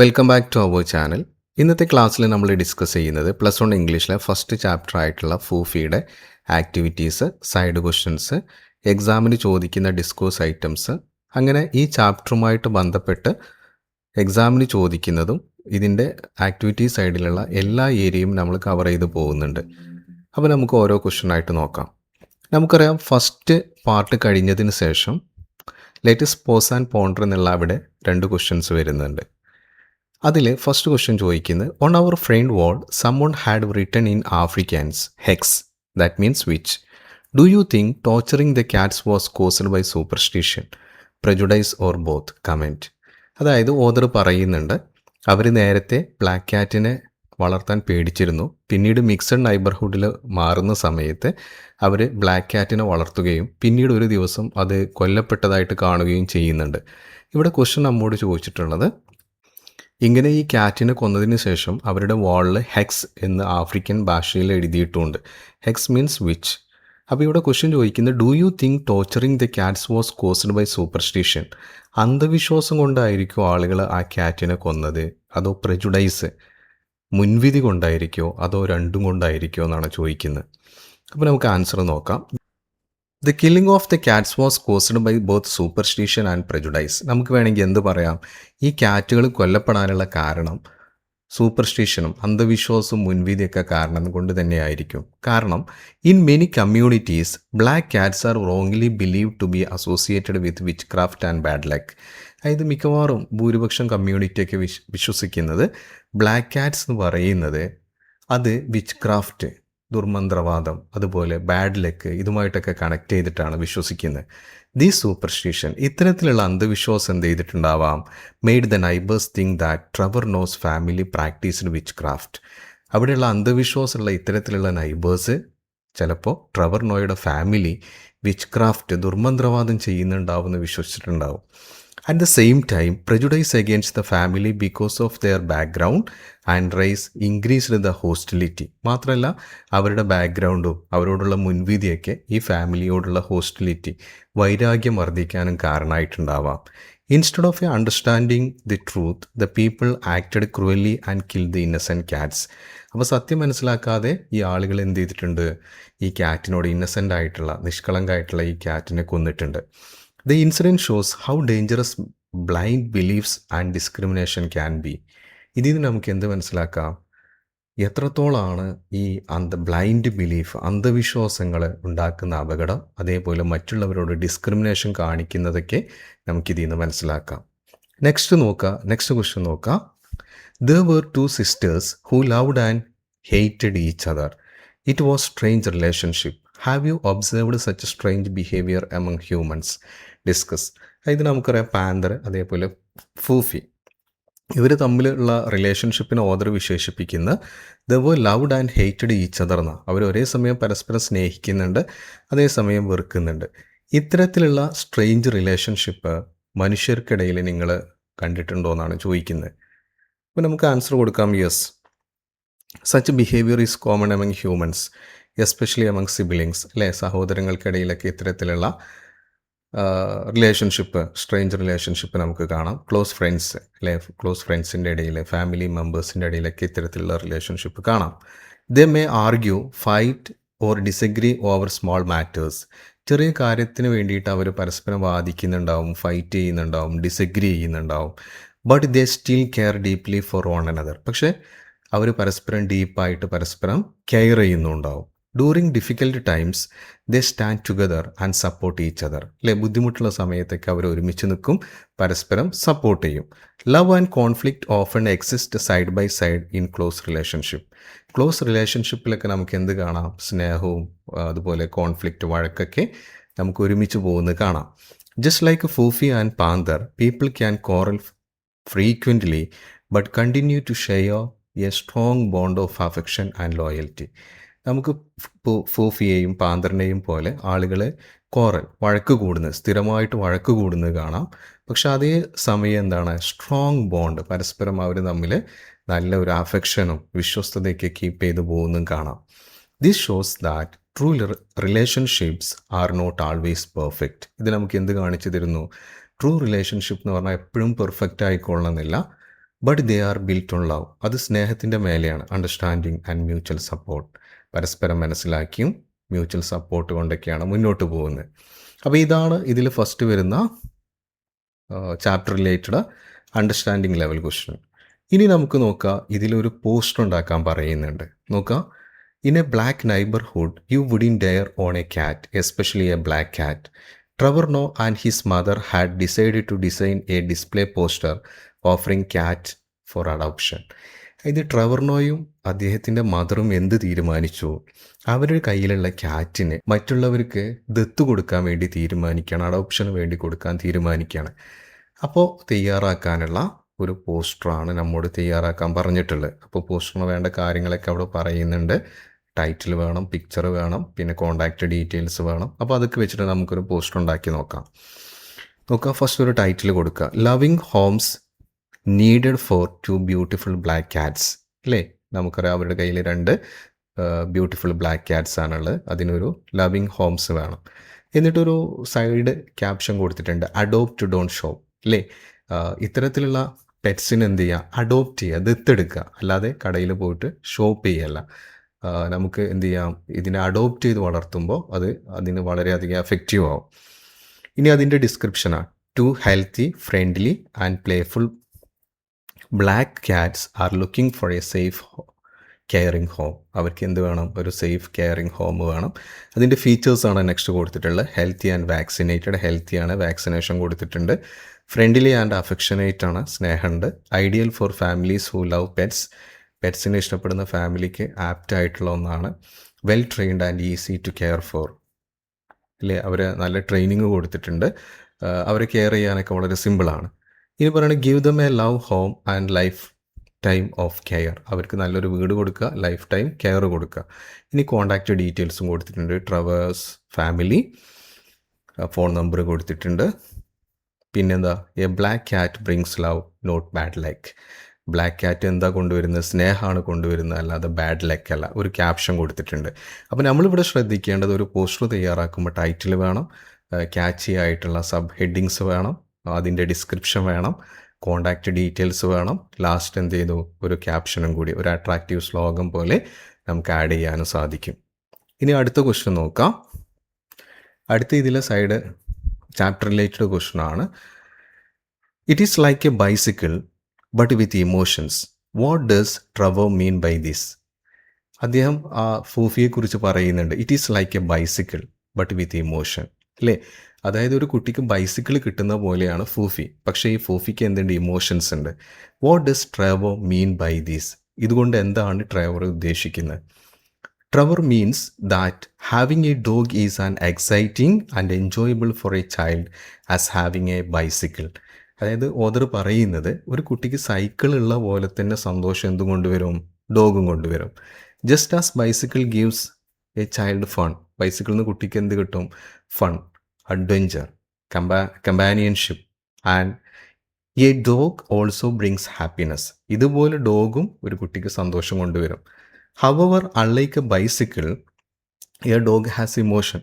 Welcome back to our channel. ഇന്നത്തെ ക്ലാസ്സിൽ നമ്മൾ ഡിസ്കസ് ചെയ്യുന്നത് പ്ലസ് വൺ ഇംഗ്ലീഷിലെ ഫസ്റ്റ് ചാപ്റ്റർ ആയിട്ടുള്ള ഫൂഫിയുടെ ആക്ടിവിറ്റീസ്, സൈഡ് ക്വസ്റ്റ്യൻസ്, എക്സാമിന് ചോദിക്കുന്ന ഡിസ്കോഴ്സ് ഐറ്റംസ്, അങ്ങനെ ഈ ചാപ്റ്ററുമായിട്ട് ബന്ധപ്പെട്ട് എക്സാമിന് ചോദിക്കുന്നതും ഇതിൻ്റെ ആക്ടിവിറ്റി സൈഡിലുള്ള എല്ലാ ഏരിയയും നമ്മൾ കവർ ചെയ്ത് പോകുന്നുണ്ട്. അപ്പോൾ നമുക്ക് ഓരോ ക്വസ്റ്റ്യനായിട്ട് നോക്കാം. നമുക്കറിയാം, ഫസ്റ്റ് പാർട്ട് കഴിഞ്ഞതിന് ശേഷം ലേറ്റസ്റ്റ് പോസ് ആൻഡ് പോണ്ടർ എന്നുള്ള അവിടെ 2 ക്വസ്റ്റ്യൻസ് വരുന്നുണ്ട്. അതിൽ ഫസ്റ്റ് ക്വസ്റ്റ്യൻ ചോദിക്കുന്നത്, on our front wall someone had written in Afrikaans hex, that means witch. Do you think torturing the cats was caused by superstition, prejudice or both? Comment. അതായത് author പറയുന്നുണ്ട്, അവർ നേരത്തെ black ക്യാറ്റിനെ വളർത്താൻ പേടിച്ചിരുന്നു, പിന്നീട് mixed നൈബർഹുഡിൽ മാറുന്ന സമയത്ത് അവർ black ക്യാറ്റിനെ വളർത്തുകയും പിന്നീട് ഒരു ദിവസം അത് കൊല്ലപ്പെട്ടതായിട്ട് കാണുകയും ചെയ്യുന്നുണ്ട്. ഇവിടെ ക്വസ്റ്റ്യൻ നമ്മോട് ചോദിച്ചിട്ടുള്ളത്, ഇങ്ങനെ ഈ ക്യാറ്റിനെ കൊന്നതിന് ശേഷം അവരുടെ വാളിൽ ഹെക്സ് എന്ന് ആഫ്രിക്കൻ ഭാഷയിൽ എഴുതിയിട്ടുണ്ട്. Hex means witch. അപ്പോൾ ഇവിടെ ക്വസ്റ്റ്യൻ ചോദിക്കുന്നത്, do you think torturing the cats was caused by superstition? അന്ധവിശ്വാസം കൊണ്ടായിരിക്കുമോ ആളുകൾ ആ ക്യാറ്റിനെ കൊന്നത്, അതോ പ്രജുഡൈസ്, മുൻവിധി കൊണ്ടായിരിക്കുമോ, അതോ രണ്ടും കൊണ്ടായിരിക്കുമോ എന്നാണ് ചോദിക്കുന്നത്. അപ്പോൾ നമുക്ക് ആൻസർ നോക്കാം. The killing of the cats was caused by both superstition and prejudice. നമുക്ക് വേണമെങ്കിൽ എന്ത് പറയാം, ഈ ക്യാറ്റുകൾ കൊല്ലപ്പെടാനുള്ള കാരണം സൂപ്പർസ്റ്റിഷനും അന്ധവിശ്വാസവും മുൻവിധിയൊക്കെ കാരണം കൊണ്ട് തന്നെയായിരിക്കും. കാരണം in many communities black cats are wrongly believe to be associated with witchcraft and bad luck. അതായത് മിക്കവാറും ഭൂരിപക്ഷം കമ്മ്യൂണിറ്റിയൊക്കെ വിശ്വസിക്കുന്നത് ബ്ലാക്ക് ക്യാറ്റ്സ് എന്ന് പറയുന്നത് അത് വിച്ച് ക്രാഫ്റ്റ്, ദുർമന്ത്രവാദം, അതുപോലെ ബാഡ് ലക്ക്, ഇതുമായിട്ടൊക്കെ കണക്ട് ചെയ്തിട്ടാണ് വിശ്വസിക്കുന്നത്. ദി സൂപ്പർസ്റ്റിഷൻ, ഇത്തരത്തിലുള്ള അന്ധവിശ്വാസം എന്ത് ചെയ്തിട്ടുണ്ടാവാം, made the neighbours think that Trevor Noah's family practised witchcraft. അവിടെയുള്ള അന്ധവിശ്വാസമുള്ള ഇത്തരത്തിലുള്ള നൈബേഴ്സ് ചിലപ്പോൾ ട്രെവർ നോയുടെ ഫാമിലി വിച്ച് ക്രാഫ്റ്റ്, ദുർമന്ത്രവാദം ചെയ്യുന്നുണ്ടാവുമെന്ന് വിശ്വസിച്ചിട്ടുണ്ടാവും. At the same time prejudice against the family because of their background and race increased the hostility. മാത്രമല്ല അവരുടെ ബാക്ക്ഗ്രൗണ്ടും അവരോടുള്ള മുൻവിധിയൊക്കെ ഈ ഫാമിലിയോടുള്ള ഹോസ്റ്റിലിറ്റി, വൈരാഗ്യം വർദ്ധിക്കാനും കാരണമായിട്ടുണ്ടാവാം. Instead of understanding the truth the people acted cruelly and kill the innocent cats. അപ്പോൾ സത്യം മനസ്സിലാക്കാതെ ഈ ആളുകൾ എന്ത് ചെയ്തിട്ടുണ്ട്, ഈ ക്യാറ്റിനോട്, ഇന്നസെൻ്റ് ആയിട്ടുള്ള, നിഷ്കളങ്കായിട്ടുള്ള ഈ ക്യാറ്റിനെ കൊന്നിട്ടുണ്ട്. The incident shows how dangerous blind beliefs and discrimination can be. ഇതിൽ നിന്ന് നമുക്ക് എന്ത് മനസ്സിലാക്കാം, എത്രത്തോളമാണ് ഈ ബ്ലൈൻഡ് ബിലീഫ്, അന്ധവിശ്വാസങ്ങൾ ഉണ്ടാക്കുന്ന അപകടം, അതേപോലെ മറ്റുള്ളവരോട് ഡിസ്ക്രിമിനേഷൻ കാണിക്കുന്നതൊക്കെ നമുക്കിതിൽ നിന്ന് മനസ്സിലാക്കാം. നെക്സ്റ്റ് ക്വസ്റ്റ്യൻ നോക്കാം. There were 2 sisters who loved and hated each other. It was strange relationship. Have you observed such strange behavior among humans? Discuss. ഇത് നമുക്കറിയാം, പാന്തർ അതേപോലെ ഫൂഫി, ഇവർ തമ്മിലുള്ള റിലേഷൻഷിപ്പിനെ ഓദർ വിശേഷിപ്പിക്കുന്ന they were loved and hated each other എന്നാണ്. അവർ ഒരേ സമയം പരസ്പരം സ്നേഹിക്കുന്നുണ്ട്, അതേസമയം വെറുക്കുന്നുണ്ട്. ഇത്തരത്തിലുള്ള സ്ട്രേഞ്ച് റിലേഷൻഷിപ്പ് മനുഷ്യർക്കിടയിൽ നിങ്ങൾ കണ്ടിട്ടുണ്ടോ എന്നാണ് ചോദിക്കുന്നത്. അപ്പോൾ നമുക്ക് ആൻസർ കൊടുക്കാം, yes. Such behaviour is common among humans, especially among siblings, അല്ലേ? സഹോദരങ്ങൾക്കിടയിലൊക്കെ ഇത്തരത്തിലുള്ള റിലേഷൻഷിപ്പ്, സ്ട്രേഞ്ച് റിലേഷൻഷിപ്പ് നമുക്ക് കാണാം. ക്ലോസ് ഫ്രണ്ട്സ്, അല്ലേ? ക്ലോസ് ഫ്രണ്ട്സിൻ്റെ ഇടയിൽ, ഫാമിലി മെമ്പേഴ്സിൻ്റെ ഇടയിലൊക്കെ ഇത്തരത്തിലുള്ള റിലേഷൻഷിപ്പ് കാണാം. They may argue, fight or disagree over small matters. ചെറിയ കാര്യത്തിന് വേണ്ടിയിട്ട് അവർ പരസ്പരം വാദിക്കുന്നുണ്ടാവും, ഫൈറ്റ് ചെയ്യുന്നുണ്ടാവും, ഡിസഗ്രി ചെയ്യുന്നുണ്ടാവും. But they still care deeply for one another. പക്ഷേ അവർ പരസ്പരം ഡീപ്പായിട്ട് പരസ്പരം കെയർ ചെയ്യുന്നുണ്ടാവും. During difficult times they stand together and support each other, അല്ലെ? ബുദ്ധിമുട്ടുള്ള സമയത്തൊക്കെ അവർ ഒരുമിച്ച് നിൽക്കും, പരസ്പരം സപ്പോർട്ട് ചെയ്യും. Love and conflict often exist side by side in close relationship. Close റിലേഷൻഷിപ്പിലൊക്കെ നമുക്ക് എന്ത് കാണാം, സ്നേഹവും അതുപോലെ കോൺഫ്ലിക്റ്റ്, വഴക്കൊക്കെ നമുക്ക് ഒരുമിച്ച് പോകുന്നത് കാണാം. Just like Foofie and Panther, people can quarrel frequently but continue to share a strong bond of affection and loyalty. നമുക്ക് ഫൂഫിയെയും പാന്തറിനെയും പോലെ ആളുകളെ വഴക്ക് കൂടുന്നത്, സ്ഥിരമായിട്ട് വഴക്ക് കൂടുന്നത് കാണാം. പക്ഷെ അതേ സമയം എന്താണ്, സ്ട്രോങ് ബോണ്ട്, പരസ്പരം അവർ തമ്മിൽ നല്ല ഒരു അഫെക്ഷനും വിശ്വസ്തതയൊക്കെ കീപ്പ് ചെയ്ത് പോകുന്നതും കാണാം. This shows that true relationships are not always perfect. ഇത് നമുക്ക് എന്ത് കാണിച്ചു തരുന്നു, ട്രൂ റിലേഷൻഷിപ്പ് എന്ന് പറഞ്ഞാൽ എപ്പോഴും പെർഫെക്റ്റ് ആയിക്കൊള്ളണമെന്നില്ല. But they are built on love. അത് സ്നേഹത്തിൻ്റെ മേലെയാണ്. Understanding and mutual support. പരസ്പരം മനസ്സിലാക്കിയും മ്യൂച്വൽ സപ്പോർട്ട് കൊണ്ടൊക്കെയാണ് മുന്നോട്ട് പോകുന്നത്. അപ്പോൾ ഇതാണ് ഇതിൽ ഫസ്റ്റ് വരുന്ന chapter related understanding level question. ഇനി നമുക്ക് നോക്കാം, ഇതിലൊരു പോസ്റ്റർ ഉണ്ടാക്കാൻ പറയുന്നുണ്ട്. നോക്കാം. In a black neighbourhood you wouldn't dare own a cat, especially a black cat. Trevor Noah and his mother had decided to design a display poster offering cat for adoption. ഇത് Trevor നോയും അദ്ദേഹത്തിൻ്റെ മദറും എന്ത് തീരുമാനിച്ചു? അവരുടെ കയ്യിലുള്ള ക്യാറ്റിനെ മറ്റുള്ളവർക്ക് ദത്ത് കൊടുക്കാൻ വേണ്ടി തീരുമാനിക്കുകയാണ്, അഡോപ്ഷന് വേണ്ടി കൊടുക്കാൻ തീരുമാനിക്കുകയാണ്. അപ്പോൾ തയ്യാറാക്കാനുള്ള ഒരു പോസ്റ്ററാണ് നമ്മോട് തയ്യാറാക്കാൻ പറഞ്ഞിട്ടുള്ളത്. അപ്പോൾ പോസ്റ്ററിന് വേണ്ട കാര്യങ്ങളൊക്കെ അവിടെ പറയുന്നുണ്ട്. ടൈറ്റിൽ വേണം, പിക്ചർ വേണം, പിന്നെ കോൺടാക്റ്റ് ഡീറ്റെയിൽസ് വേണം. അപ്പോൾ അതൊക്കെ വെച്ചിട്ട് നമുക്കൊരു പോസ്റ്റർ ഉണ്ടാക്കി നോക്കാം. ഫസ്റ്റ് ഒരു ടൈറ്റിൽ കൊടുക്കുക. Loving homes needed for 2 beautiful black cats. അല്ലേ, നമുക്കറിയാം അവരുടെ കയ്യിൽ 2 ബ്യൂട്ടിഫുൾ ബ്ലാക്ക് ക്യാറ്റ്സ് ആണുള്ളത്. അതിനൊരു ലവിങ് ഹോംസ് വേണം. എന്നിട്ടൊരു സൈഡ് ക്യാപ്ഷൻ കൊടുത്തിട്ടുണ്ട്, അഡോപ്റ്റ് ഡോണ്ട് ഷോപ്പ്. അല്ലേ, ഇത്തരത്തിലുള്ള പെറ്റ്സിന് എന്ത് ചെയ്യുക? അഡോപ്റ്റ് ചെയ്യുക, ദത്തെടുക്കുക, അല്ലാതെ കടയിൽ പോയിട്ട് ഷോപ്പ് ചെയ്യല്ല. നമുക്ക് എന്ത് ചെയ്യാം? ഇതിനെ അഡോപ്റ്റ് ചെയ്ത് വളർത്തുമ്പോൾ അതിന് വളരെയധികം എഫക്റ്റീവ് ആവും. ഇനി അതിൻ്റെ ഡിസ്ക്രിപ്ഷനാണ്, 2 healthy, friendly and playful black cats are looking for a safe caring home. അവർക്ക് എന്ത് വേണം? ഒരു സേഫ് കെയറിങ് ഹോം വേണം. അതിൻ്റെ ഫീച്ചേഴ്സാണ് നെക്സ്റ്റ് കൊടുത്തിട്ടുള്ളത്. Healthy and vaccinated. ഹെൽത്തിയാണ്, വാക്സിനേഷൻ കൊടുത്തിട്ടുണ്ട്. ഫ്രണ്ട്ലി ആൻഡ് അഫെക്ഷനേറ്റ് ആണ്, സ്നേഹമുണ്ട്. Ideal for families who love pets. പെറ്റ്സിനെ ഇഷ്ടപ്പെടുന്ന ഫാമിലിക്ക് ആപ്റ്റ് ആയിട്ടുള്ള ഒന്നാണ്. Well trained and easy to care for. അല്ലേ, അവർ നല്ല ട്രെയിനിങ് കൊടുത്തിട്ടുണ്ട്. അവരെ കെയർ ചെയ്യാനൊക്കെ വളരെ സിമ്പിളാണ്. ഇനി പറയുന്നത് give them a love home and life time of care. അവർക്ക് നല്ലൊരു വീട് കൊടുക്കുക, ലൈഫ് ടൈം കെയർ കൊടുക്കുക. ഇനി കോൺടാക്റ്റ് ഡീറ്റെയിൽസും കൊടുത്തിട്ടുണ്ട്. ട്രവേഴ്സ് ഫാമിലി, ഫോൺ നമ്പർ കൊടുത്തിട്ടുണ്ട്. പിന്നെന്താ? A black cat brings love not bad luck. Black cat എന്താ കൊണ്ടുവരുന്നത്? സ്നേഹമാണ് കൊണ്ടുവരുന്നത്, അല്ലാതെ ബാഡ് ലക്ക് അല്ല. ഒരു ക്യാപ്ഷൻ കൊടുത്തിട്ടുണ്ട്. അപ്പോൾ നമ്മളിവിടെ ശ്രദ്ധിക്കേണ്ടത്, ഒരു പോസ്റ്റർ തയ്യാറാക്കുമ്പോൾ ടൈറ്റിൽ വേണം, ക്യാച്ചി ആയിട്ടുള്ള സബ് ഹെഡിങ്സ് വേണം, അതിൻ്റെ ഡിസ്ക്രിപ്ഷൻ വേണം, കോൺടാക്റ്റ് ഡീറ്റെയിൽസ് വേണം, ലാസ്റ്റ് എന്ത് ചെയ്തു? ഒരു ക്യാപ്ഷനും കൂടി, ഒരു അട്രാക്റ്റീവ് സ്ലോഗൻ പോലെ നമുക്ക് ആഡ് ചെയ്യാനും സാധിക്കും. ഇനി അടുത്ത ക്വസ്റ്റ്യൻ നോക്കാം. അടുത്ത ഇതിലെ സൈഡ് ചാപ്റ്റർ റിലേറ്റഡ് ക്വസ്റ്റ്യൻ ആണ്. It is like a bicycle but with emotions. What does Trevor mean by this? അദ്ദേഹം ആ ഫൂഫിയെക്കുറിച്ച് പറയുന്നുണ്ട്. It is like a bicycle but with emotion. അല്ലേ, അതായത് ഒരു കുട്ടിക്ക് ബൈസിക്കിൾ കിട്ടുന്ന പോലെയാണ് ഫൂഫി. പക്ഷേ ഈ ഫൂഫിക്ക് എന്തുണ്ട്? ഇമോഷൻസ് ഉണ്ട്. What does Trevor mean by these? ഇതുകൊണ്ട് എന്താണ് ട്രെവർ ഉദ്ദേശിക്കുന്നത്? Trevor means that having a dog is an exciting and enjoyable for a child as having a bicycle. അതായത് ഓദർ പറയുന്നത്, ഒരു കുട്ടിക്ക് സൈക്കിൾ ഉള്ള പോലെ തന്നെ സന്തോഷം എന്തും കൊണ്ടുവരും? ഡോഗും കൊണ്ടുവരും. Just as bicycle gives a child fun. ബൈസിക്കിളിൽ നിന്ന് കുട്ടിക്ക് എന്ത് കിട്ടും? Fun, adventure, companionship. And a dog also brings happiness. ഇതുപോലെ ഡോഗും ഒരു കുട്ടിക്ക് സന്തോഷം കൊണ്ടുവരും. However unlike a bicycle a dog has emotion.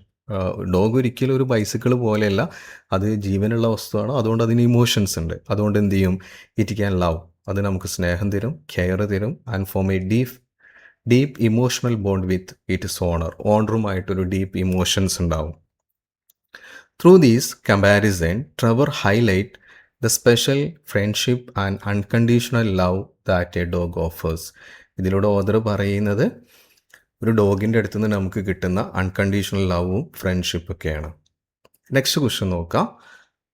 Dog ഒരിക്കലും ഒരു ബൈസിക്കിൾ പോലെയല്ല, അത് ജീവനുള്ള വസ്തുവാണ്. അതുകൊണ്ട് അതിന് ഇമോഷൻസ് ഉണ്ട്. അതുകൊണ്ട് എന്ത് ചെയ്യും? It can love. അത് നമുക്ക് സ്നേഹം തരും, കെയർ തരും. And form a deep emotional bond with its owner. ഓണറുമായിട്ടൊരു ഡീപ്പ് ഇമോഷൻസ് ഉണ്ടാവും. Through this comparison, Trevor highlight the special friendship and unconditional love that a dog offers. ഇതിലൂടെ ഓദർ പറയുന്നത്, ഒരു ഡോഗിൻ്റെ അടുത്ത് നിന്ന് നമുക്ക് കിട്ടുന്ന അൺകണ്ടീഷണൽ ലവും ഫ്രണ്ട്ഷിപ്പൊക്കെയാണ്. നെക്സ്റ്റ് ക്വസ്റ്റ്യൻ നോക്കാം.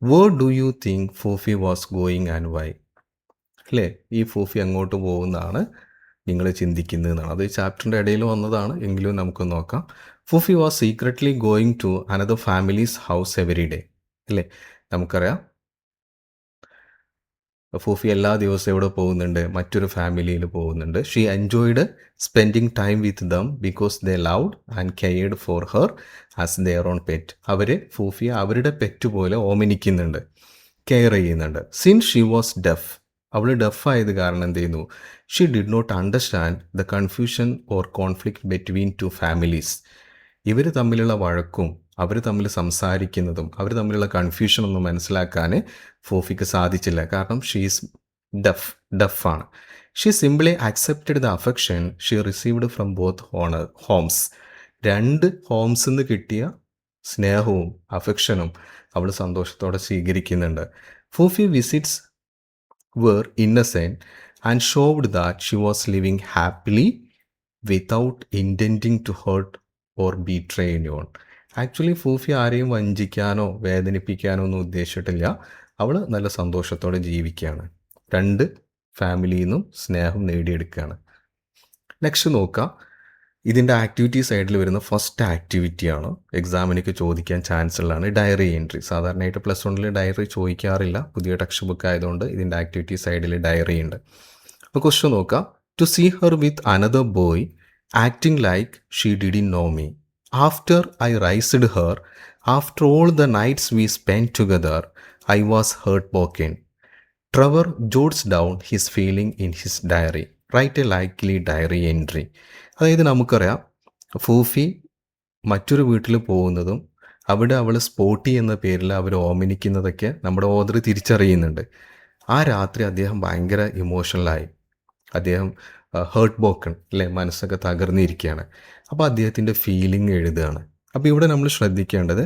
Where do you think Foofie was going and why? അല്ലേ, ഈ ഫൂഫി അങ്ങോട്ട് പോകുന്നതാണ് നിങ്ങൾ ചിന്തിക്കുന്നതെന്നാണ്. അത് ചാപ്റ്ററിൻ്റെ ഇടയിൽ വന്നതാണ്, എങ്കിലും നമുക്ക് നോക്കാം. Foofie was secretly going to another families house every day. അല്ലേ, നമുക്കറിയാം ഫൂഫി എല്ലാ ദിവസവും എവിടെ പോകുന്നുണ്ട്? മറ്റൊരു ഫാമിലിയിൽ പോകുന്നുണ്ട്. She enjoyed spending time with them because they loved and cared for her as their own pet. അവർ ഫൂഫിയെ അവരുടെ പെറ്റ് പോലെ ഓമനിക്കുന്നുണ്ട്, കെയർ ചെയ്യുന്നുണ്ട്. സിൻസ് ഷീ വാസ് ഡെഫ്, അവൾ ഡെഫായത് കാരണം എന്ത് ചെയ്യുന്നു? She did not understand the confusion or conflict between two families. ഇവർ തമ്മിലുള്ള വഴക്കും അവർ തമ്മിൽ സംസാരിക്കുന്നതും അവർ തമ്മിലുള്ള കൺഫ്യൂഷനൊന്നും മനസ്സിലാക്കാൻ ഫൂഫിക്ക് സാധിച്ചില്ല. കാരണം ഷീസ് ഡഫാണ്. She simply accepted the affection she received from both homes. രണ്ട് ഹോംസിൽ നിന്ന് കിട്ടിയ സ്നേഹവും അഫെക്ഷനും അവൾ സന്തോഷത്തോടെ സ്വീകരിക്കുന്നുണ്ട്. Foofie visits were innocent and showed that she was living happily without intending to hurt or betray anyone. Actually Foofie ആരെയും വഞ്ചിക്കാനോ വേദനിപ്പിക്കാനോ ഒന്നും ഉദ്ദേശിച്ചിട്ടില്ല. അവൾ നല്ല സന്തോഷത്തോടെ ജീവിക്കുകയാണ്. രണ്ട് ഫാമിലിയിൽ നിന്നും സ്നേഹം നേടിയെടുക്കുകയാണ്. നെക്സ്റ്റ് നോക്കാം. ഇതിൻ്റെ ആക്ടിവിറ്റി സൈഡിൽ വരുന്ന ഫസ്റ്റ് ആക്ടിവിറ്റിയാണ്, എക്സാമിനൊക്കെ ചോദിക്കാൻ ചാൻസ് ഉള്ളതാണ്, ഡയറി എൻട്രി. സാധാരണയായിട്ട് പ്ലസ് വണ്ണിൽ ഡയറി ചോദിക്കാറില്ല, പുതിയ ടെക്സ്റ്റ് ബുക്ക് ആയതുകൊണ്ട് ഇതിൻ്റെ ആക്ടിവിറ്റി സൈഡിൽ ഡയറി ഉണ്ട്. അപ്പോൾ ക്വസ്റ്റ്യൻ നോക്കാം. To see her with another boy acting like she didn't know me after I raised her after all the nights we spend together I was heartbroken. Trevor jots down his feeling in his diary. Write a likely diary entry. അതായത് നമുക്കറിയാം, ഫൂഫി മറ്റൊരു വീട്ടിൽ പോകുന്നതും അവിടെ അവൾ സ്പോട്ടി എന്ന പേരിൽ അവർ ഓമനിക്കുന്നതൊക്കെ നമ്മുടെ ഓദർ തിരിച്ചറിയുന്നുണ്ട്. ആ രാത്രി അദ്ദേഹം ഭയങ്കര ഇമോഷണലായി, അദ്ദേഹം ഹേർട്ട് ബ്രോക്കൺ അല്ലേ, മനസ്സൊക്കെ തകർന്നിരിക്കുകയാണ്. അപ്പോൾ അദ്ദേഹത്തിൻ്റെ ഫീലിംഗ് എഴുതുകയാണ്. അപ്പോൾ ഇവിടെ നമ്മൾ ശ്രദ്ധിക്കേണ്ടത്,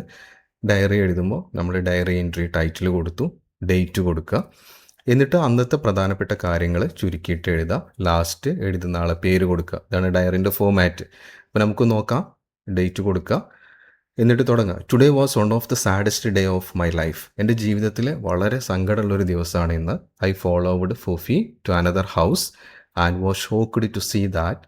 ഡയറി എഴുതുമ്പോൾ നമ്മൾ ഡയറി എൻട്രി ടൈറ്റിൽ കൊടുത്തു, ഡേറ്റ് കൊടുക്കുക, എന്നിട്ട് അന്നത്തെ പ്രധാനപ്പെട്ട കാര്യങ്ങൾ ചുരുക്കിയിട്ട് എഴുതുക, ലാസ്റ്റ് എഴുതുന്ന ആളെ പേര് കൊടുക്കുക. ഇതാണ് ഡയറിൻ്റെ ഫോമാറ്റ്. അപ്പോൾ നമുക്ക് നോക്കാം. ഡേറ്റ് കൊടുക്കുക, എന്നിട്ട് തുടങ്ങുക. Today was one of the saddest day of my life. എൻ്റെ ജീവിതത്തിലെ വളരെ സങ്കടമുള്ളൊരു ദിവസമാണ് ഇന്ന്. I followed Fufi to another house and was shocked to see that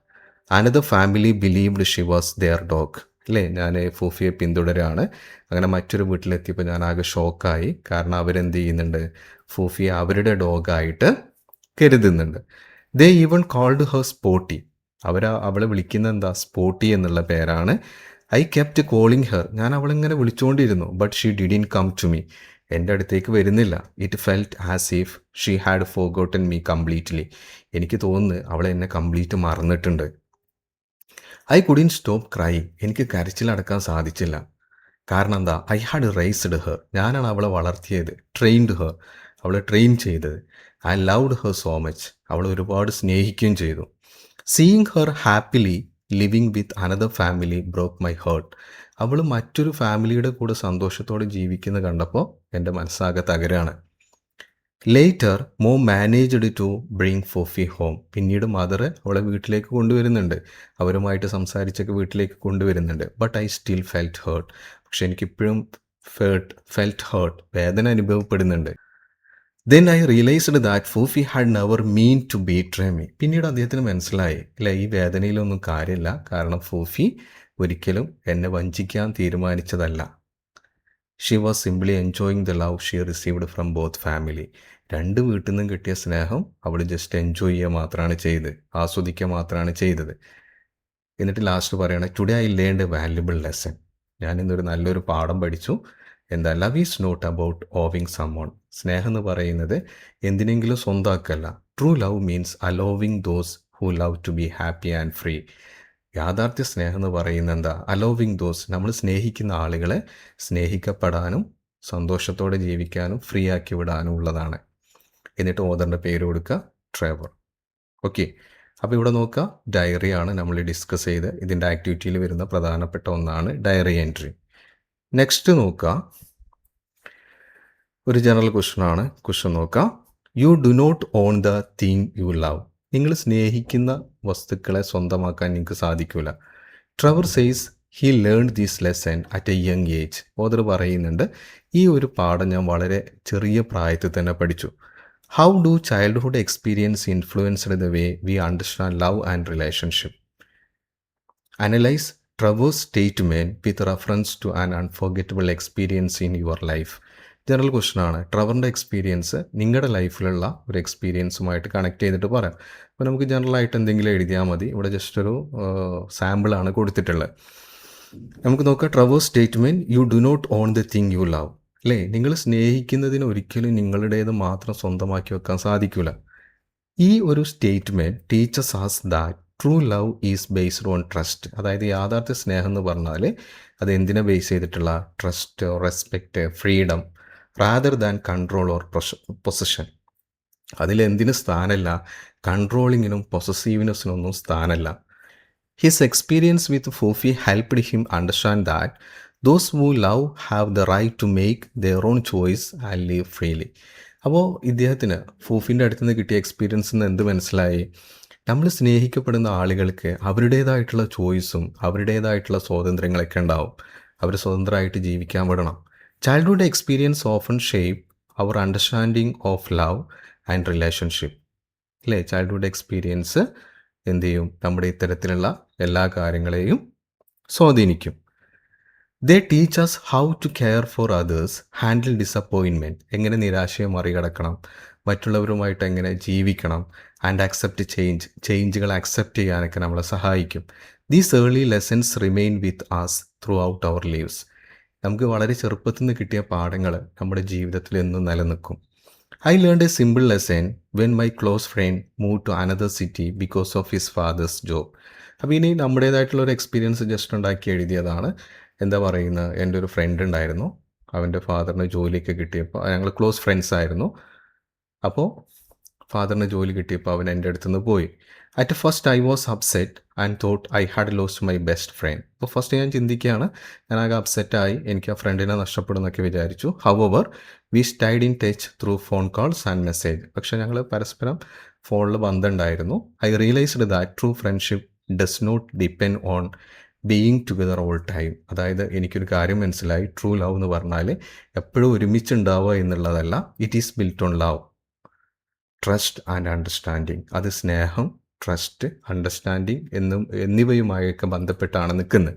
another family believed she was their dog. അല്ലേ, ഞാൻ ഫൂഫിയെ പിന്തുടരാണ്. അങ്ങനെ മറ്റൊരു വീട്ടിലെത്തിയപ്പോൾ ഞാൻ ആകെ ഷോക്കായി. കാരണം അവരെന്ത് ചെയ്യുന്നുണ്ട്, ഫൂഫിയെ അവരുടെ ഡോഗായിട്ട് കരുതുന്നുണ്ട്. They even called her Spotty. അവളെ വിളിക്കുന്ന എന്താ, സ്പോട്ടി എന്നുള്ള പേരാണ്. I kept calling her. ഞാൻ അവളിങ്ങനെ വിളിച്ചുകൊണ്ടിരുന്നു. But she didn't come to me. എൻ്റെ അടുത്തേക്ക് വരുന്നില്ല. It felt as if she had forgotten me completely. എനിക്ക് തോന്നുന്നു അവളെ എന്നെ കംപ്ലീറ്റ് മറന്നിട്ടുണ്ട്. I couldn't stop cry. എനിക്ക് കരച്ചിലടക്കാൻ സാധിച്ചില്ല. കാരണം എന്താ, ഐ ഹാഡ് റൈസ്ഡ് ഹെർ. ഞാനാണ് അവളെ വളർത്തിയത്. ട്രെയിൻഡ് ഹെർ, അവളെ ട്രെയിൻ ചെയ്തത്. I loved her so much. അവളെ ഒരുപാട് സ്നേഹിക്കുകയും ചെയ്തു. Seeing her happily living with another family broke my heart. അവൾ മറ്റൊരു ഫാമിലിയുടെ കൂടെ സന്തോഷത്തോടെ ജീവിക്കുന്നത് കണ്ടപ്പോൾ എൻ്റെ മനസ്സാകെ തകരാണ്. Later mom managed to bring Fufi home. പിന്നീട് മദർ അവളെ വീട്ടിലേക്ക് കൊണ്ടുവരുന്നുണ്ട്, അവരുമായിട്ട് സംസാരിച്ചൊക്കെ വീട്ടിലേക്ക് കൊണ്ടുവരുന്നുണ്ട്. But I still felt hurt. പക്ഷെ എനിക്കിപ്പോഴും ഫെൽറ്റ് ഹേർട്ട്, വേദന അനുഭവപ്പെടുന്നുണ്ട്. Then I realized that ഫൂഫി had never mean to betray me. പിന്നീട് അദ്ദേഹത്തിന് മനസ്സിലായി, ഇല്ല, ഈ വേദനയിലൊന്നും കാര്യമില്ല, കാരണം ഫൂഫി ഒരിക്കലും എന്നെ വഞ്ചിക്കാൻ തീരുമാനിച്ചതല്ല. She was simply enjoying the love she received from both family. രണ്ട് വീട്ടിൽ നിന്നും കിട്ടിയ സ്നേഹം അവൾ ജസ്റ്റ് എൻജോയ് ചെയ്യുക മാത്രമാണ് ചെയ്തത്, ആസ്വദിക്കുക മാത്രമാണ് ചെയ്തത്. എന്നിട്ട് ലാസ്റ്റ് പറയണേ, today I learned a valuable lesson. ഞാനിന്നൊരു നല്ലൊരു പാഠം പഠിച്ചു. എന്താ, love is not about owning someone. സ്നേഹം എന്ന് പറയുന്നത് എന്തിനെങ്കിലും സ്വന്തമാക്കല്ല. True love means allowing those who love to be happy and free. യാഥാർത്ഥ്യ സ്നേഹം എന്ന് പറയുന്നത് എന്താ, അലോവിങ് ദോസ്, നമ്മൾ സ്നേഹിക്കുന്ന ആളുകളെ സ്നേഹിക്കപ്പെടാനും സന്തോഷത്തോടെ ജീവിക്കാനും ഫ്രീ ആക്കി വിടാനും ഉള്ളതാണ്. എന്നിട്ട് ഓദറിൻ്റെ പേര് കൊടുക്കുക, ട്രെവർ. ഓക്കെ, അപ്പോൾ ഇവിടെ നോക്കുക, ഡയറിയാണ് നമ്മൾ ഡിസ്കസ് ചെയ്ത് ഇതിൻ്റെ ആക്ടിവിറ്റിയിൽ വരുന്ന പ്രധാനപ്പെട്ട ഒന്നാണ് ഡയറി എൻട്രി. നെക്സ്റ്റ് നോക്കുക, ഒരു ജനറൽ ക്വസ്റ്റ്യൻ ആണ്. ക്വസ്റ്റ്യൻ നോക്കുക. You do not own the thing you love. നിങ്ങൾ സ്നേഹിക്കുന്ന വസ്തുക്കളെ സ്വന്തമാക്കാൻ നിങ്ങൾക്ക് സാധിക്കില്ല. Trevor says he learn this lesson at a young age. Author പറയുന്നുണ്ട്, ഈ ഒരു പാഠം ഞാൻ വളരെ ചെറിയ പ്രായത്തിൽ തന്നെ പഠിച്ചു. How do childhood experience influenced the way we understand love and relationship? Analyze Trevor's statement with reference to an unforgettable experience in your life. General question ആണ്. ട്രെവറിൻ്റെ എക്സ്പീരിയൻസ് നിങ്ങളുടെ ലൈഫിലുള്ള ഒരു എക്സ്പീരിയൻസുമായിട്ട് കണക്ട് ചെയ്തിട്ട് പറയാം. അപ്പോൾ നമുക്ക് ജനറലായിട്ട് എന്തെങ്കിലും എഴുതിയാൽ മതി. ഇവിടെ ജസ്റ്റ് ഒരു സാമ്പിളാണ് കൊടുത്തിട്ടുള്ളത്. നമുക്ക് നോക്കാം. Trevor's statement, you do not own the thing you love. അല്ലേ, നിങ്ങൾ സ്നേഹിക്കുന്നതിന് ഒരിക്കലും നിങ്ങളുടേത് മാത്രം സ്വന്തമാക്കി വെക്കാൻ സാധിക്കില്ല. ഈ ഒരു statement teachers as that true love is based on trust. അതായത് യാഥാർത്ഥ്യ സ്നേഹം എന്ന് പറഞ്ഞാൽ അത് എന്തിനെ ബേസ് ചെയ്തിട്ടുള്ള, trust, respect, freedom rather than control or possession. അതിലെന്തിന് സ്ഥാനമില്ല, കൺട്രോളിങ്ങിനും പൊസസീവ്നെസ്സിനൊന്നും സ്ഥാനമില്ല. His experience with Fofi helped him understand that those who love have the right to make their own choice and live freely. അപ്പോൾ ഇദ്ദേഹത്തിന് ഫൂഫിൻ്റെ അടുത്ത് നിന്ന് കിട്ടിയ എക്സ്പീരിയൻസിൽ നിന്ന് എന്ത് മനസ്സിലായി? നമ്മൾ സ്നേഹിക്കപ്പെടുന്ന ആളുകൾക്ക് അവരുടേതായിട്ടുള്ള ചോയ്സും അവരുടേതായിട്ടുള്ള സ്വാതന്ത്ര്യങ്ങളൊക്കെ ഉണ്ടാവും. അവർ സ്വതന്ത്രമായിട്ട് ജീവിക്കാൻ വിടണം. Childhood experience often shape our understanding of love and relationship. അല്ലേ? ചൈൽഡ്ഹുഡ് എക്സ്പീരിയൻസ് എന്ത് ചെയ്യും? നമ്മുടെ ഇത്തരത്തിലുള്ള എല്ലാ കാര്യങ്ങളെയും സ്വാധീനിക്കും. They teach us how to care for others, handle disappointment, എങ്ങനെ നിരാശയെ മറികടക്കണം, മറ്റുള്ളവരുമായിട്ട് എങ്ങനെ ജീവിക്കണം, ആൻഡ് അക്സെപ്റ്റ് ചേഞ്ചുകൾ അക്സെപ്റ്റ് ചെയ്യാനൊക്കെ നമ്മളെ സഹായിക്കും. These early lessons remain with us throughout our lives. നമുക്ക് വളരെ ചെറുപ്പത്തിൽ നിന്ന് കിട്ടിയ പാഠങ്ങൾ നമ്മുടെ ജീവിതത്തിൽ എന്നും നിലനിൽക്കും. I learned a simple lesson when my close friend moved to another city because of his father's job. അപ്പോൾ ഇനി നമ്മുടേതായിട്ടുള്ള ഒരു എക്സ്പീരിയൻസ് ജസ്റ്റ് ഉണ്ടാക്കി എഴുതിയതാണ്. എന്താ പറയുന്നത്, എൻ്റെ ഒരു ഫ്രണ്ട് ഉണ്ടായിരുന്നു, അവൻ്റെ ഫാദറിന് ജോലിയൊക്കെ കിട്ടിയപ്പോൾ, ഞങ്ങൾ ക്ലോസ് ഫ്രണ്ട്സ് ആയിരുന്നു. അപ്പോൾ ഫാദറിന് ജോലി കിട്ടിയപ്പോൾ അവൻ എൻ്റെ അടുത്ത് നിന്ന് പോയി. At first I was upset and thought I had lost my best friend. അപ്പോൾ ഫസ്റ്റ് ഞാൻ ചിന്തിക്കുകയാണ്, ഞാൻ ആകെ അപ്സെറ്റായി, എനിക്ക് ആ ഫ്രണ്ടിനെ നഷ്ടപ്പെടുന്നൊക്കെ വിചാരിച്ചു. However we stayed in touch through phone calls and message. പക്ഷേ ഞങ്ങൾ പരസ്പരം ഫോണിൽ ബന്ധമുണ്ടായിരുന്നു. I realized that true friendship does not depend on being together all time. അതായത് എനിക്കൊരു കാര്യം മനസ്സിലായി, ട്രൂ ലവ് എന്ന് പറഞ്ഞാൽ എപ്പോഴും ഒരുമിച്ചുണ്ടാവുക എന്നുള്ളതല്ല. It is built on love, trust and understanding. അത് സ്നേഹം, ട്രസ്റ്റ്, അണ്ടർസ്റ്റാൻഡിങ് എന്നിവയുമായൊക്കെ ബന്ധപ്പെട്ടാണ് നിൽക്കുന്നത്.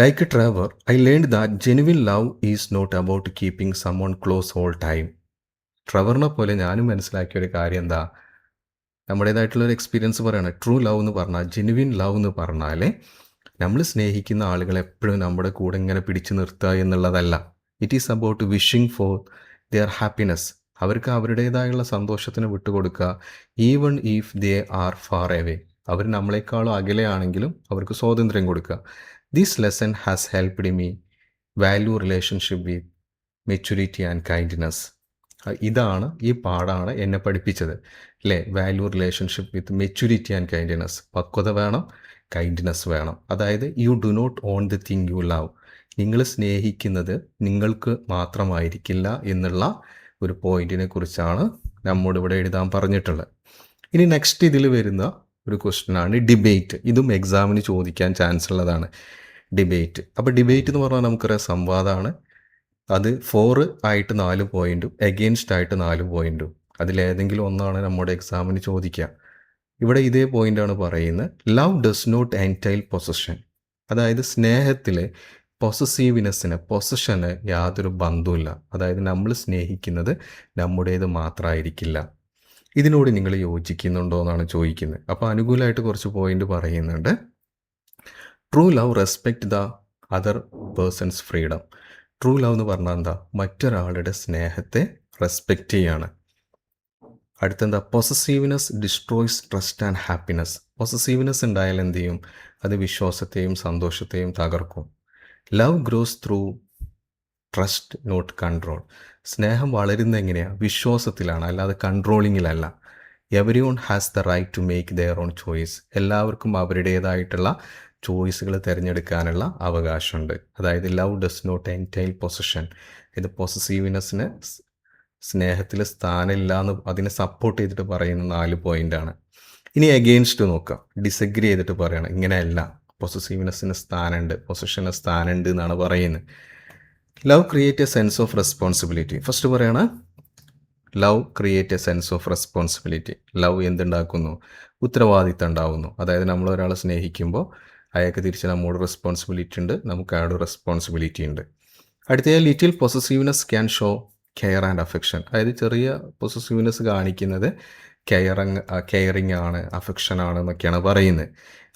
Like Trevor I learned that genuine love is not about keeping someone close all time. ട്രവറിനെ പോലെ ഞാനും മനസ്സിലാക്കിയ ഒരു കാര്യം എന്താ, നമ്മുടേതായിട്ടുള്ളൊരു എക്സ്പീരിയൻസ് പറയുകയാണ്. ട്രൂ ലവ് എന്ന് പറഞ്ഞാൽ, ജെനുവിൻ ലവ് എന്ന് പറഞ്ഞാൽ നമ്മൾ സ്നേഹിക്കുന്ന ആളുകളെ എപ്പോഴും നമ്മുടെ കൂടെ ഇങ്ങനെ പിടിച്ചു നിർത്തുക എന്നുള്ളതല്ല. It is about wishing for their happiness. അവർക്ക് അവരുടേതായുള്ള സന്തോഷത്തിന് വിട്ടുകൊടുക്കുക. Even if they are far away, അവർ നമ്മളെക്കാളും അകലെയാണെങ്കിലും അവർക്ക് സ്വാതന്ത്ര്യം കൊടുക്കുക. This lesson has helped me value relationship with maturity and kindness. ഇതാണ്, ഈ പാഠമാണ് എന്നെ പഠിപ്പിച്ചത്, അല്ലേ? Value relationship with maturity and kindness. പക്വത വേണം, കൈൻഡ്നെസ് വേണം. അതായത് you do not own the thing you love. നിങ്ങൾ സ്നേഹിക്കുന്നത് നിങ്ങൾക്ക് മാത്രമായിരിക്കില്ല എന്നുള്ള ഒരു പോയിന്റിനെ കുറിച്ചാണ് നമ്മോട് ഇവിടെ എഴുതാൻ പറഞ്ഞിട്ടുള്ളത്. ഇനി നെക്സ്റ്റ് ഇതിൽ വരുന്ന ഒരു ക്വസ്റ്റ്യനാണ് ഡിബേറ്റ്. ഇതും എക്സാമിന് ചോദിക്കാൻ ചാൻസ് ഉള്ളതാണ്, ഡിബേറ്റ്. അപ്പോൾ ഡിബേറ്റ് എന്ന് പറഞ്ഞാൽ നമുക്കറിയാം സംവാദമാണ്. അത് 4 ആയിട്ട് 4 പോയിൻറ്റും എഗെയിൻസ്റ്റ് ആയിട്ട് 4 പോയിൻറ്റും. അതിലേതെങ്കിലും ഒന്നാണ് നമ്മുടെ എക്സാമിന് ചോദിക്കുക. ഇവിടെ ഇതേ പോയിൻ്റാണ് പറയുന്നത്. Love does not entail possession. അതായത് സ്നേഹത്തിൽ പൊസഷന് യാതൊരു ബന്ധവുമില്ല. അതായത് നമ്മൾ സ്നേഹിക്കുന്നത് നമ്മുടേത് മാത്രമായിരിക്കില്ല. ഇതിനോട് നിങ്ങൾ യോജിക്കുന്നുണ്ടോ എന്നാണ് ചോദിക്കുന്നത്. അപ്പോൾ അനുകൂലമായിട്ട് കുറച്ച് പോയിന്റ് പറയുന്നുണ്ട്. True love respect the other person's freedom. True love എന്ന് പറഞ്ഞാൽ എന്താ? മറ്റൊരാളുടെ സ്നേഹത്തെ റെസ്പെക്റ്റ് ചെയ്യാണ്. അടുത്തെന്താ? Possessiveness destroys trust and happiness. Possessiveness ഉണ്ടായാൽ എന്ത് ചെയ്യും? അത് വിശ്വാസത്തെയും സന്തോഷത്തെയും തകർക്കും. Love grows through trust not control. സ്നേഹം വളരുന്നത് എങ്ങനെയാണ്? വിശ്വാസത്തിലാണ്, അല്ലാതെ കൺട്രോളിങ്ങിലല്ല. Everyone has the right to make their own choice. എല്ലാവർക്കും അവരുടേതായിട്ടുള്ള ചോയ്സുകൾ തിരഞ്ഞെടുക്കാനുള്ള അവകാശമുണ്ട്. അതായത് love does not entail possession. ഇത് പൊസസീവ്നെസ്സിന് സ്നേഹത്തിൽ സ്ഥാനമില്ല എന്ന് അതിനെ സപ്പോർട്ട് ചെയ്തിട്ട് പറയുന്ന 4 പോയിൻ്റാണ്. ഇനി എഗെയിൻസ്റ്റ് നോക്കാം, ഡിസഗ്രി ചെയ്തിട്ട് പറയണം ഇങ്ങനെയല്ല, പൊസസീവ്നെസ്സിന് സ്ഥാനമുണ്ട്, പൊസഷന് സ്ഥാനമുണ്ട് എന്നാണ് പറയുന്നത്. Love create a sense of responsibility. First പറയണം love create a sense of responsibility. Love എന്തുണ്ടാക്കുന്നു? ഉത്തരവാദിത്തം ഉണ്ടാവുന്നു. അതായത് നമ്മൾ ഒരാളെ സ്നേഹിക്കുമ്പോൾ അയാൾക്ക് തിരിച്ച് നമ്മോട് റെസ്പോൺസിബിലിറ്റി ഉണ്ട്, നമുക്ക് അയാളുടെ റെസ്പോൺസിബിലിറ്റി ഉണ്ട്. അടുത്ത little possessiveness can show care and affection. അതായത് ചെറിയ പൊസസീവ്നെസ് കാണിക്കുന്നത് കെയറിങ് ആണ്, അഫെക്ഷൻ ആണ് എന്നൊക്കെയാണ് പറയുന്നത്.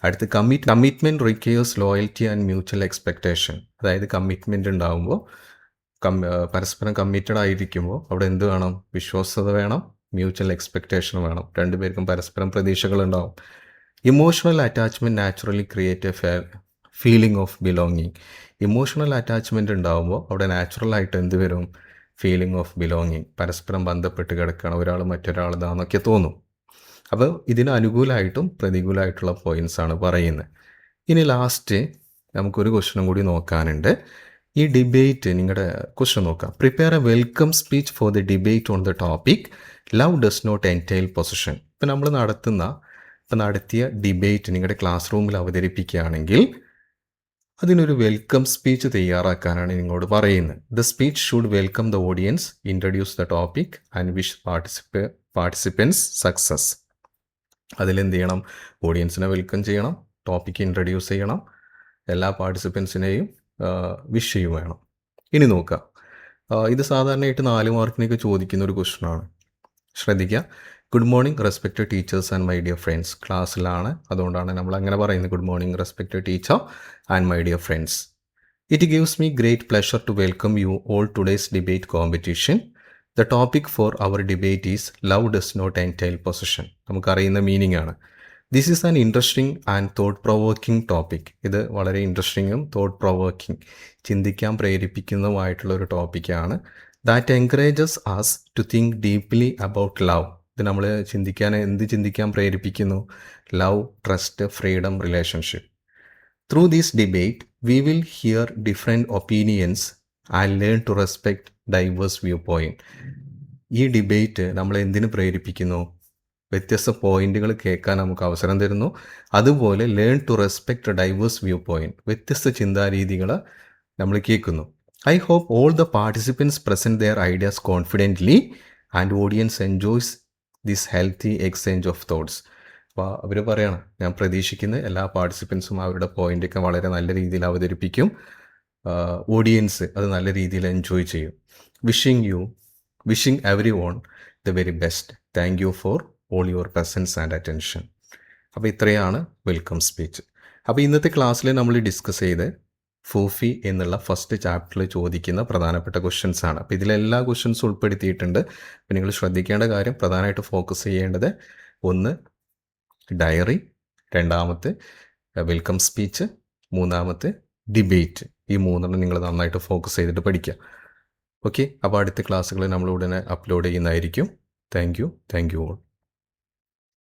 അടുത്ത് commitment requires loyalty and mutual expectation. അതായത് കമ്മിറ്റ്മെൻറ്റ് ഉണ്ടാകുമ്പോൾ പരസ്പരം കമ്മിറ്റഡ് ആയിരിക്കുമ്പോൾ അവിടെ എന്ത് വേണം? വിശ്വാസ്യത വേണം, മ്യൂച്വൽ എക്സ്പെക്റ്റേഷൻ വേണം. രണ്ടുപേർക്കും പരസ്പരം പ്രതീക്ഷകളുണ്ടാവും. Emotional attachment naturally create a feeling of belonging. Emotional attachment ഉണ്ടാകുമ്പോൾ അവിടെ നാച്ചുറലായിട്ട് എന്ത് വരും? ഫീലിംഗ് ഓഫ് ബിലോങ്ങിങ്, പരസ്പരം ബന്ധപ്പെട്ട് കിടക്കുകയാണ്, ഒരാൾ മറ്റൊരാളതാന്നൊക്കെ തോന്നും. അപ്പോൾ ഇതിന് അനുകൂലമായിട്ടും പ്രതികൂലമായിട്ടുള്ള പോയിൻറ്റ്സ് ആണ് പറയുന്നത്. ഇനി ലാസ്റ്റ് നമുക്കൊരു ക്വസ്റ്റ്യനും കൂടി നോക്കാനുണ്ട്. ഈ ഡിബേറ്റ് നിങ്ങളുടെ ക്വസ്റ്റ്യൻ നോക്കാം. Prepare a welcome speech for the debate on the topic love does not entail possession. ഇപ്പം നമ്മൾ നടത്തിയ ഡിബേറ്റ് നിങ്ങളുടെ ക്ലാസ് റൂമിൽ അവതരിപ്പിക്കുകയാണെങ്കിൽ അതിനൊരു വെൽക്കം സ്പീച്ച് തയ്യാറാക്കാനാണ് നിങ്ങളോട് പറയുന്നത്. The speech should welcome the audience, introduce the topic and wish participants success. അതിലെന്ത് ചെയ്യണം? ഓഡിയൻസിനെ വെൽക്കം ചെയ്യണം, ടോപ്പിക്ക് ഇൻട്രൊഡ്യൂസ് ചെയ്യണം, എല്ലാ പാർട്ടിസിപ്പൻസിനെയും വിഷ് ചെയ്യും വേണം. ഇനി നോക്കാം, ഇത് സാധാരണയായിട്ട് 4 മാർക്കിനൊക്കെ ചോദിക്കുന്ന ഒരു ക്വസ്റ്റ്യനാണ്. ശ്രദ്ധിക്കുക. Good morning respected teachers and my dear friends. ക്ലാസ്സിലാണ്, അതുകൊണ്ടാണ് നമ്മൾ അങ്ങനെ പറയുന്നത്. Good morning respected teacher and my dear friends. It gives me great pleasure to welcome you all today's debate competition. The topic for our debate is love does not entail possession. നമുക്കറിയുന്ന meaning ആണ്. This is an interesting and thought provoking topic. ഇത് വളരെ ഇൻട്രസ്റ്റിങ്ങും thought provoking, ചിന്തിക്കാൻ പ്രേരിപ്പിക്കുന്നതുമായിട്ടുള്ള ഒരു ടോപ്പിക്കാണ്. That encourages us to think deeply about love. ഇത് നമ്മൾ ചിന്തിക്കാൻ പ്രേരിപ്പിക്കുന്നു? Love, trust, freedom, relationship. Through this debate we will hear different opinions and learn to respect diverse viewpoint. ഈ ഡിബേറ്റ് നമ്മളെ എന്തിനു പ്രേരിപ്പിക്കുന്നു? വ്യത്യസ്ത പോയിന്റുകൾ കേൾക്കാൻ നമുക്ക് അവസരം തരുന്നു. അതുപോലെ learn to respect diverse viewpoint, വ്യത്യസ്ത ചിന്താരീതികൾ നമ്മൾ കേൾക്കുന്നു. I hope all the participants present their ideas confidently and audience enjoys this healthy exchange of thoughts. അപ്പോൾ അവർ പറയണം, ഞാൻ പ്രതീക്ഷിക്കുന്ന എല്ലാ പാർട്ടിസിപ്പൻസും അവരുടെ പോയിൻ്റൊക്കെ വളരെ നല്ല രീതിയിൽ അവതരിപ്പിക്കും, ഓഡിയൻസ് അത് നല്ല രീതിയിൽ എൻജോയ് ചെയ്യും. Wishing everyone the very best. Thank you for all your presence and attention. അപ്പോൾ ഇത്രയാണ് വെൽക്കം സ്പീച്ച്. അപ്പോൾ ഇന്നത്തെ ക്ലാസ്സിൽ നമ്മൾ ഡിസ്കസ് ചെയ്ത് ഫൂഫി എന്നുള്ള ഫസ്റ്റ് ചാപ്റ്ററിൽ ചോദിക്കുന്ന പ്രധാനപ്പെട്ട ക്വസ്റ്റ്യൻസ് ആണ്. അപ്പോൾ ഇതിലെല്ലാ ക്വസ്റ്റ്യൻസും ഉൾപ്പെടുത്തിയിട്ടുണ്ട്. അപ്പോൾ നിങ്ങൾ ശ്രദ്ധിക്കേണ്ട കാര്യം, പ്രധാനമായിട്ട് ഫോക്കസ് ചെയ്യേണ്ടത് 1 ഡയറി, 2 വെൽക്കം സ്പീച്ച്, 3 ഡിബേറ്റ്. ഈ 3 നിങ്ങൾ നന്നായിട്ട് ഫോക്കസ് ചെയ്തിട്ട് പഠിക്കുക. ഓക്കെ, അപ്പോൾ അടുത്ത ക്ലാസ്സുകൾ നമ്മൾ ഉടനെ അപ്ലോഡ് ചെയ്യുന്നതായിരിക്കും. Thank you all.